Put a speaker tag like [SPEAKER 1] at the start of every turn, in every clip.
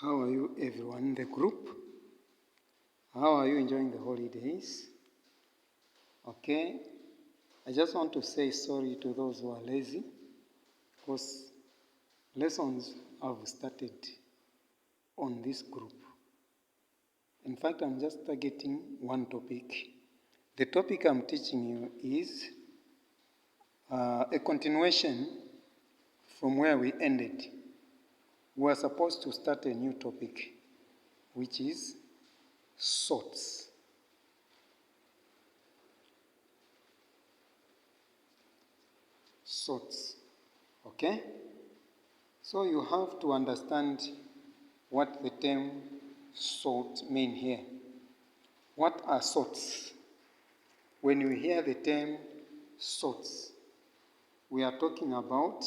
[SPEAKER 1] How are you everyone in the group? How are you enjoying the holidays? Okay, I just want to say sorry to those who are lazy because lessons have started on this group. In fact, I'm just targeting one topic. The topic I'm teaching you is a continuation from where we ended. We are supposed to start a new topic, which is sorts. Sorts. Okay? So you have to understand what the term sort mean here. What are sorts? When you hear the term sorts, we are talking about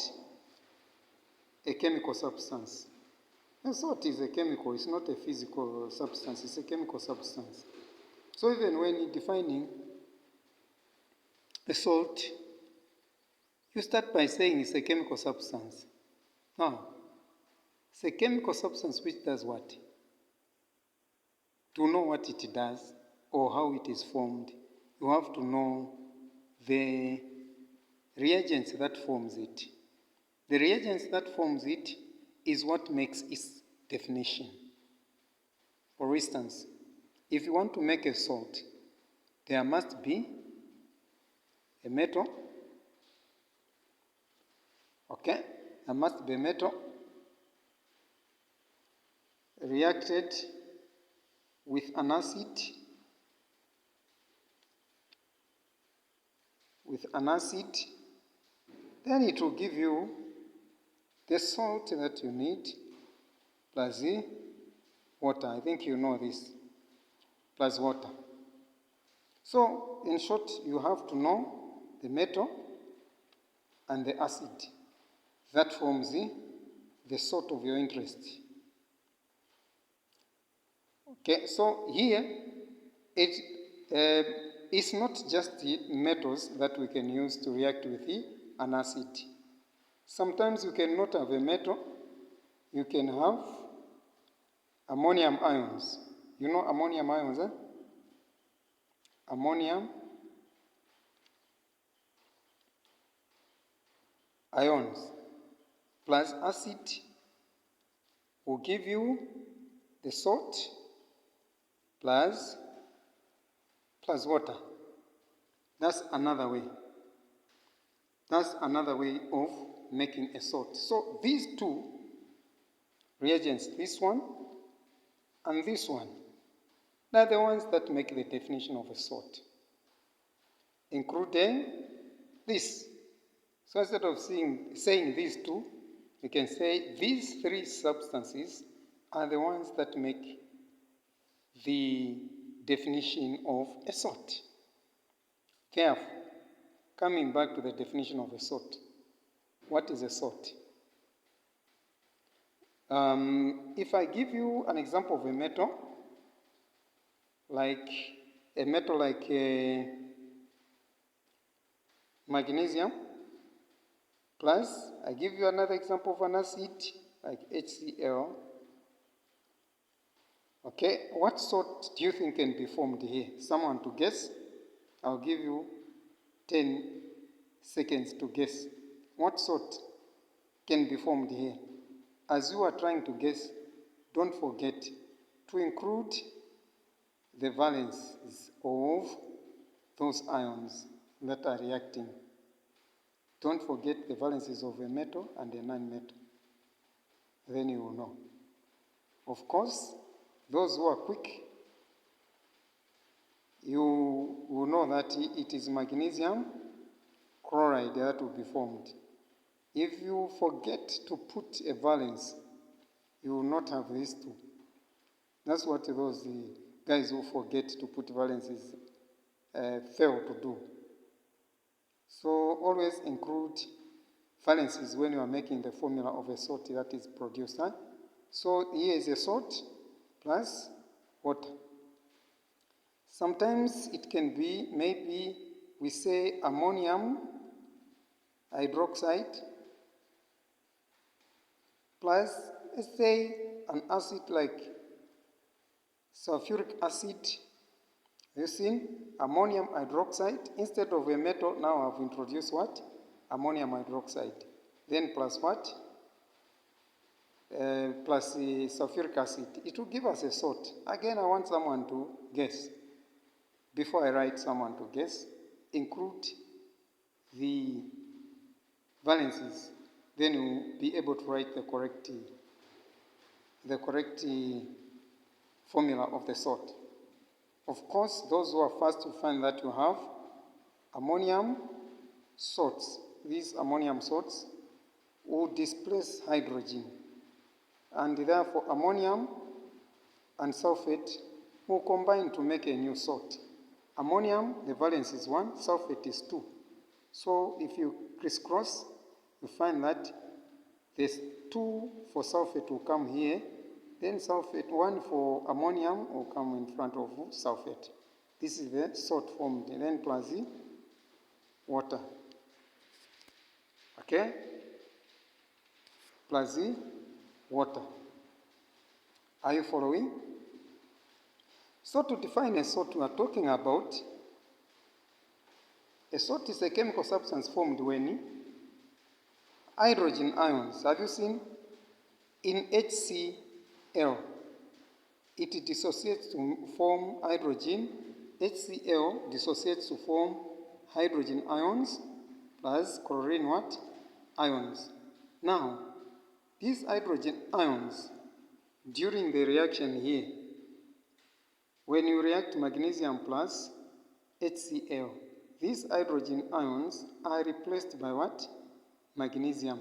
[SPEAKER 1] a chemical substance. A salt is a chemical, it's not a physical substance, it's a chemical substance. So even when defining a salt, you start by saying it's a chemical substance. Now, it's a chemical substance which does what? To know what it does or how it is formed, you have to know the reagents that forms it. The reagents that forms it is what makes its definition. For instance, if you want to make a salt, there must be a metal, okay? There must be a metal reacted with an acid, then it will give you the salt that you need plus the water. I think you know this, plus water. So, in short, you have to know the metal and the acid that forms the salt of your interest. Okay, so here it's not just the metals that we can use to react with an acid. Sometimes you cannot have a metal, you can have ammonium ions. You know ammonium ions, eh? Ammonium ions plus acid will give you the salt plus water. That's another way. That's another way of making a salt. So these two reagents, this one and this one, they're the ones that make the definition of a salt, including this. So instead of saying these two, you can say these three substances are the ones that make the definition of a salt. Careful. Coming back to the definition of a salt. What is a salt? If I give you an example of a metal like magnesium, plus I give you another example of an acid like HCl. Okay, what salt do you think can be formed here? Someone to guess? I'll give you 10 seconds to guess. What salt can be formed here? As you are trying to guess, don't forget to include the valences of those ions that are reacting. Don't forget the valences of a metal and a non-metal. Then you will know. Of course, those who are quick, you will know that it is magnesium chloride that will be formed. If you forget to put a valence, you will not have these two. That's what those guys who forget to put valences fail to do. So always include valences when you are making the formula of a salt that is produced. Huh? So here is a salt plus water. Sometimes it can be, maybe we say ammonium hydroxide plus, let's say, an acid like sulfuric acid, using ammonium hydroxide. Instead of a metal, now I've introduced what? Ammonium hydroxide. Then plus what? Plus the sulfuric acid. It will give us a salt. Again, I want someone to guess. Before I write someone to guess, include the valences. Then you'll be able to write the correct formula of the salt. Of course, those who are first to find that you have ammonium salts. These ammonium salts will displace hydrogen, and therefore ammonium and sulfate will combine to make a new salt. Ammonium, the valence is 1, sulfate is 2. So if you crisscross, you find that there's 2 for sulfate will come here, then sulfate 1 for ammonium will come in front of sulfate. This is the salt formed, and then plus the water. Okay? Plus the water. Are you following? So to define a salt, we are talking about a salt is a chemical substance formed when hydrogen ions, have you seen? In HCl, it dissociates to form hydrogen. HCl dissociates to form hydrogen ions plus chlorine what? Ions. Now, these hydrogen ions, during the reaction here, when you react magnesium plus HCl, these hydrogen ions are replaced by what? Magnesium.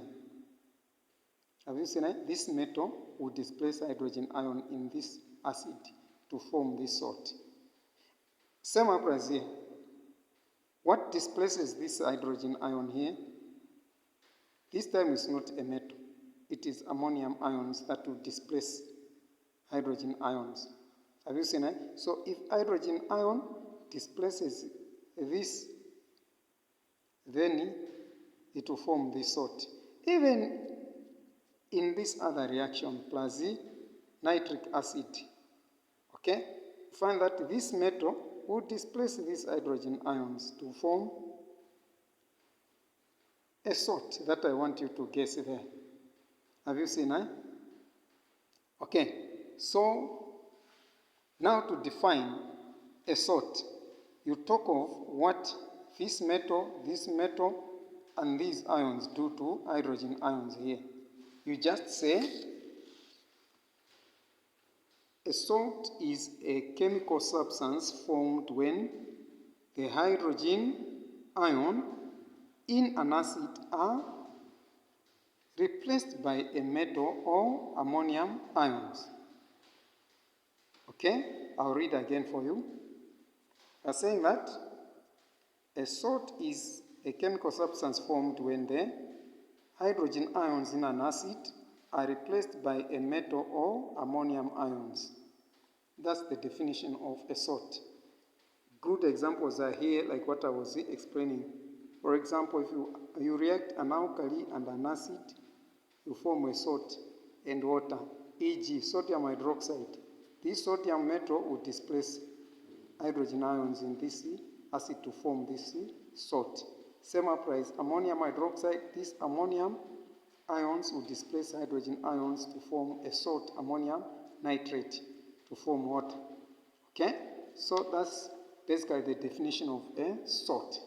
[SPEAKER 1] Have you seen it? This metal will displace hydrogen ion in this acid to form this salt. Same applies here. What displaces this hydrogen ion here? This time is not a metal. It is ammonium ions that will displace hydrogen ions. Have you seen it? So if hydrogen ion displaces this, then it will form this salt. Even in this other reaction, plus the nitric acid, okay, find that this metal will displace these hydrogen ions to form a salt that I want you to guess there. Have you seen it? Okay, so now to define a salt, you talk of what this metal, and these ions do to hydrogen ions here. You just say a salt is a chemical substance formed when the hydrogen ion in an acid are replaced by a metal or ammonium ions. Okay, I'll read again for you. I'm saying that a salt is a chemical substance formed when the hydrogen ions in an acid are replaced by a metal or ammonium ions. That's the definition of a salt. Good examples are here, like what I was explaining. For example, if you react an alkali and an acid, you form a salt and water, e.g. sodium hydroxide. This sodium metal will displace hydrogen ions in this acid to form this salt. Same applies ammonium hydroxide. These ammonium ions will displace hydrogen ions to form a salt, ammonium nitrate, to form water. Okay? So that's basically the definition of a salt.